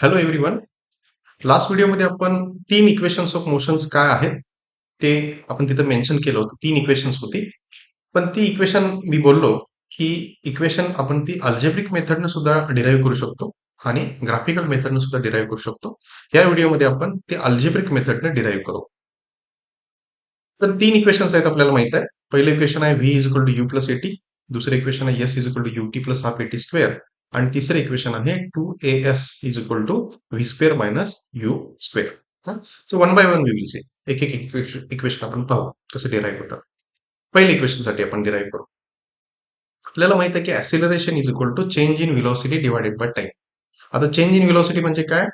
Hello everyone. Last व्हिडिओमध्ये आपण तीन इक्वेशन्स ऑफ मोशन्स काय आहेत ते आपण तिथं मेन्शन केलं होतं. तीन इक्वेशन्स होती. पण ती इक्वेशन मी बोललो की इक्वेशन आपण ती अल्जेब्रिक मेथडने सुद्धा डिराईव्ह करू शकतो आणि ग्राफिकल मेथडने सुद्धा डिराईव्ह करू शकतो. या व्हिडिओमध्ये आपण ते अल्जेब्रिक मेथडने डिराईव्ह करू. तर तीन इक्वेशन्स आहेत आपल्याला माहित आहे. पहिलं इक्वेशन आहे V is equal to you plus A T. दुसरं इक्वेशन आहे S is equal to U T plus half A T square. आणि तिसरं इक्वेशन आहे two A S is equal to V square minus you square. So one by one we will see. एक एक equation आपण पाहू कसं derive होतं. पहिल्या इक्वेशनसाठी आपण डिराईव्ह करू. आपल्याला माहित आहे की acceleration is equal to change in velocity divided by time. आता चेंज इन व्हेलॉसिटी म्हणजे काय?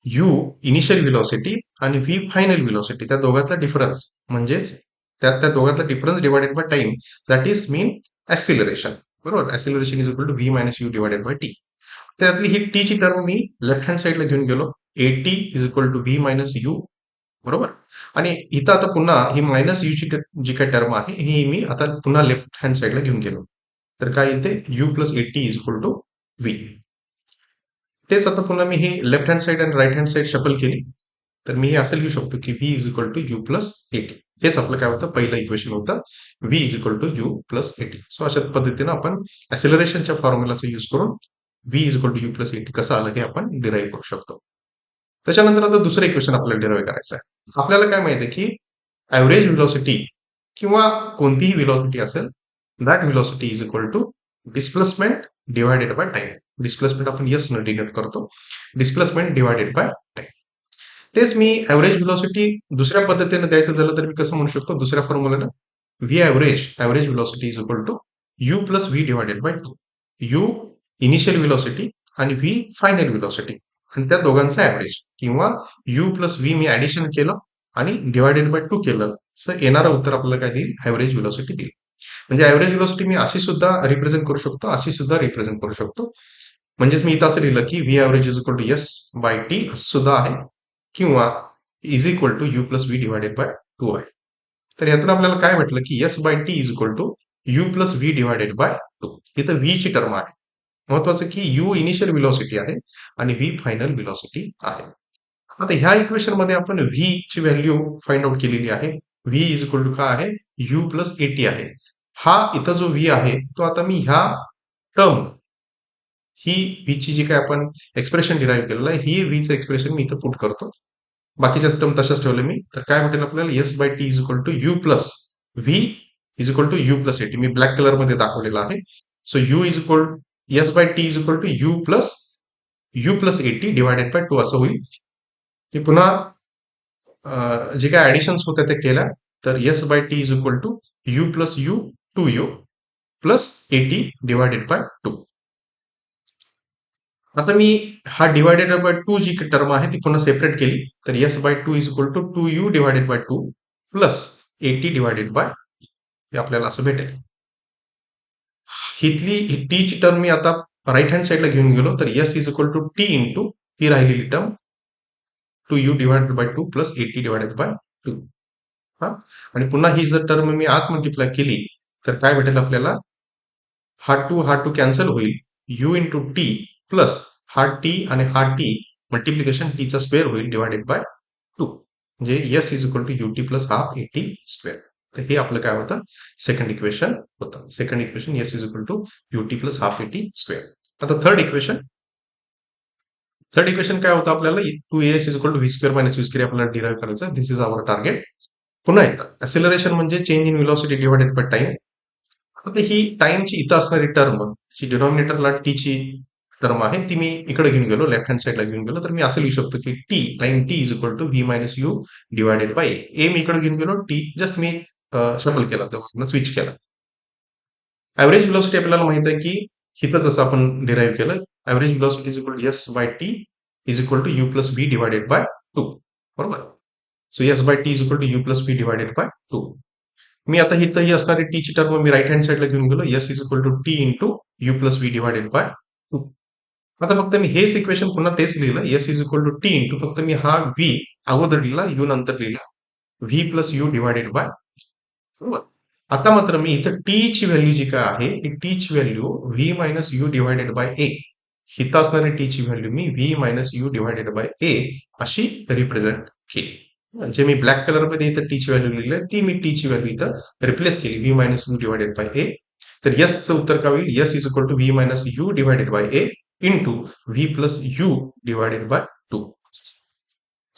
यू इनिशियल व्हेलॉसिटी आणि व्ही फायनल व्हेलॉसिटी त्या दोघातला डिफरन्स म्हणजेच त्या दोघातला difference divided by time that is mean acceleration. बरोबर. Acceleration is equal to v minus u divided by t. त्यातली ही टी ची टर्म मी लेफ्ट हँड साईडला घेऊन गेलो. A t is equal to v minus you. बरोबर. आणि इथं आता पुन्हा ही मायनस यू ची जी काही टर्म आहे ही मी आता पुन्हा लेफ्ट हँड साईडला घेऊन गेलो. तर काय येते? U plus A T is equal to V. तेच आता पुन्हा मी ही लेफ्ट हँड साईड आणि राईट हँड साईड शफल केली. तर मी हे असं लिहू शकतो की V is equal to you plus A T. हेच आपलं काय होतं? पहिलं इक्वेशन होतं V is equal to you plus A T. So अशा पद्धतीनं आपण ऍक्सिलरेशनच्या फॉर्म्युलाचा यूज करून V is equal to you plus A T कसं आलं हे आपण डिराईव्ह करू शकतो. त्याच्यानंतर आता दुसरं इक्वेशन आपल्याला डिराईव्ह करायचं आहे. आपल्याला काय माहिती आहे की ऍव्हरेज व्हेलॉसिटी किंवा कोणतीही व्हेलॉसिटी असेल that velocity is equal to displacement divided by time. Displacement आपण यस न डिनोट करतो. Displacement divided by time. तेच मी ऍव्हरेज व्हेलॉसिटी दुसऱ्या पद्धतीने द्यायचं झालं तर मी कसं म्हणू शकतो? दुसऱ्या फॉर्म्युलानं v average velocity is equal to you plus V divided by two. U initial velocity आणि व्ही फायनल व्हेलॉसिटी आणि त्या दोघांचा ऍव्हरेज किंवा यू प्लस व्ही मी ऍडिशन केलं आणि डिवायडेड बाय टू केलं तर येणारं उत्तर आपल्याला काय देईल? ऍव्हरेज व्हेलॉसिटी देईल. म्हणजे ऍव्हरेज व्हेलॉसिटी मी अशी सुद्धा रिप्रेझेंट करू शकतो, अशी सुद्धा रिप्रेझेंट करू शकतो. म्हणजेच मी इथं असं लिहिलं की V average is equal to S by T असं सुद्धा आहे किंवा is equal to you plus V divided by two आहे. तर यातून आपल्याला काय म्हटलं की S by T is equal to you plus V divided by two. इथं व्ही ची टर्म आहे. महत्वाचं की यू इनिशियल व्हेलॉसिटी आहे आणि व्ही फायनल व्हेलॉसिटी आहे. आता ह्या इक्वेशन मध्ये आपण व्ही ची व्हॅल्यू फाइंड आउट केलेली आहे. व्ही इज इक्वल टू काय आहे? यू प्लस एटी आहे. हा इथं जो व्ही आहे तो आता मी ह्या टर्म ही व्ही ची जी काय आपण एक्सप्रेशन डिराईव्ह केलेलं आहे ही व्हीचं एक्सप्रेशन मी इथं पुट करतो. बाकीच्या टर्म तशाच ठेवले मी. तर काय भेटेल आपल्याला? S by T is equal to you plus V is equal to you plus A T. मी ब्लॅक कलर मध्ये दाखवलेला आहे. So U is equal S by T is equal to you plus A T divided by two असं होईल. की पुन्हा जे काय ऍडिशन्स होत्या त्या केल्या. तर S by T is equal to you plus U two you plus A T divided by two. आता मी हा डिवायडेड बाय टू जी टर्म आहे ती पुन्हा सेपरेट केली. तर S by two is equal to two U divided by two plus A T divided by हे आपल्याला असं भेटेल. हिथली टी ची टर्म मी आता राईट हँड साईडला घेऊन गेलो. तर S is equal to T into ती राहिलेली term two U divided by two plus A T divided by two. हा. आणि पुन्हा ही जर टर्म मी आत मल्टिप्लाय केली तर काय भेटेल आपल्याला? हा टू कॅन्सल होईल. यू इंटू टी प्लस हा टी आणि हा टी मल्टिप्लिकेशन टीचा स्क्वेअर होईल डिवायडेड बाय टू. म्हणजे S is equal to U T plus half A T square. तर हे आपलं काय होतं? सेकंड इक्वेशन होतं. Second equation S is equal to U T plus half A T square. आता थर्ड इक्वेशन काय होतं आपल्याला? Two S is equal to V square minus V square आपल्याला डिराईव्ह करायचं. दिस इज आवर टार्गेट. पुन्हा एकदा ऍक्सिलरेशन म्हणजे change in velocity divided by time. आता ही टाइमची इथं असणारी टर्म जी डिनॉमिनेटरला टी ची टर्म आहे ती मी इकडे घेऊन गेलो, लेफ्ट हँड साईडला घेऊन गेलो. तर मी असं लिहू शकतो की t time t is equal to v minus u divided by a. मी इकडे घेऊन गेलो. टी जस्ट मी शफल केला, तेव्हा स्विच केला. ऍव्हरेज व्हेलॉसिटी आपल्याला माहित आहे की इथं जसं आपण डिराईव्ह केलं. Average velocity is equal to S by T is equal to you plus V divided by two. बरोबर. So s by T is equal to you plus V divided by two. मी आता इथं ही असणारी T ची term मी right hand साईडला घेऊन गेलो. S is equal to T into U plus V divided by two. आता फक्त मी हेच इक्वेशन पुन्हा तेच लिहिलं. S is equal to T into फक्त मी हा व्ही अगोदर लिहिला, यू नंतर लिहिला. V plus you divided by. बरोबर. आता मात्र मी इथं टी ची व्हॅल्यू जी काय आहे ती टी ची value v minus u divided by a हिथं असणारी टीची व्हॅल्यू मी v minus u divided by a अशी रिप्रेझेंट केली. म्हणजे मी ब्लॅक कलरमध्ये इथं टीची व्हॅल्यू लिहिली आहे, ती मी टीची व्हॅल्यू इथं रिप्लेस केली v minus u divided by a. तर यसचं उत्तर काय होईल? S is equal to v minus u divided by a into v plus you divided by 2.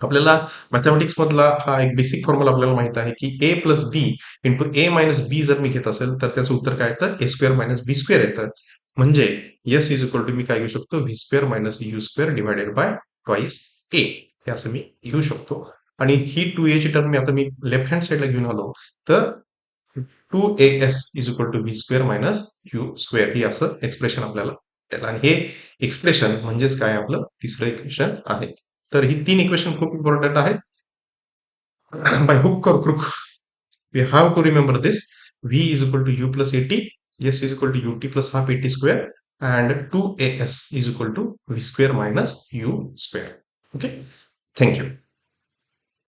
आपल्याला मॅथमॅटिक्स मधला हा एक बेसिक फॉर्म्युला आपल्याला माहित आहे की a plus b into a minus b जर मी घेत असेल तर त्याचं उत्तर काय येतं? A square minus b square येतं. म्हणजे यस इज इक्वल टू मी काय घेऊ शकतो? V square minus you square divided by twice a हे असं मी घेऊ शकतो. आणि ही 2a ची टर्म आता मी लेफ्ट हँड साईडला घेऊन आलो तर 2as is equal to V square minus you square ही असं एक्सप्रेशन आपल्याला भेटेल. आणि हे एक्सप्रेशन म्हणजेच काय आपलं तिसरं इक्वेशन आहे. तर ही 3 इक्वेशन खूप इम्पॉर्टंट आहेत. By hook or crook, we have to remember this. V is equal to u plus at, S is equal to ut plus half at square, and 2as is equal to v square minus u square. Okay, thank you.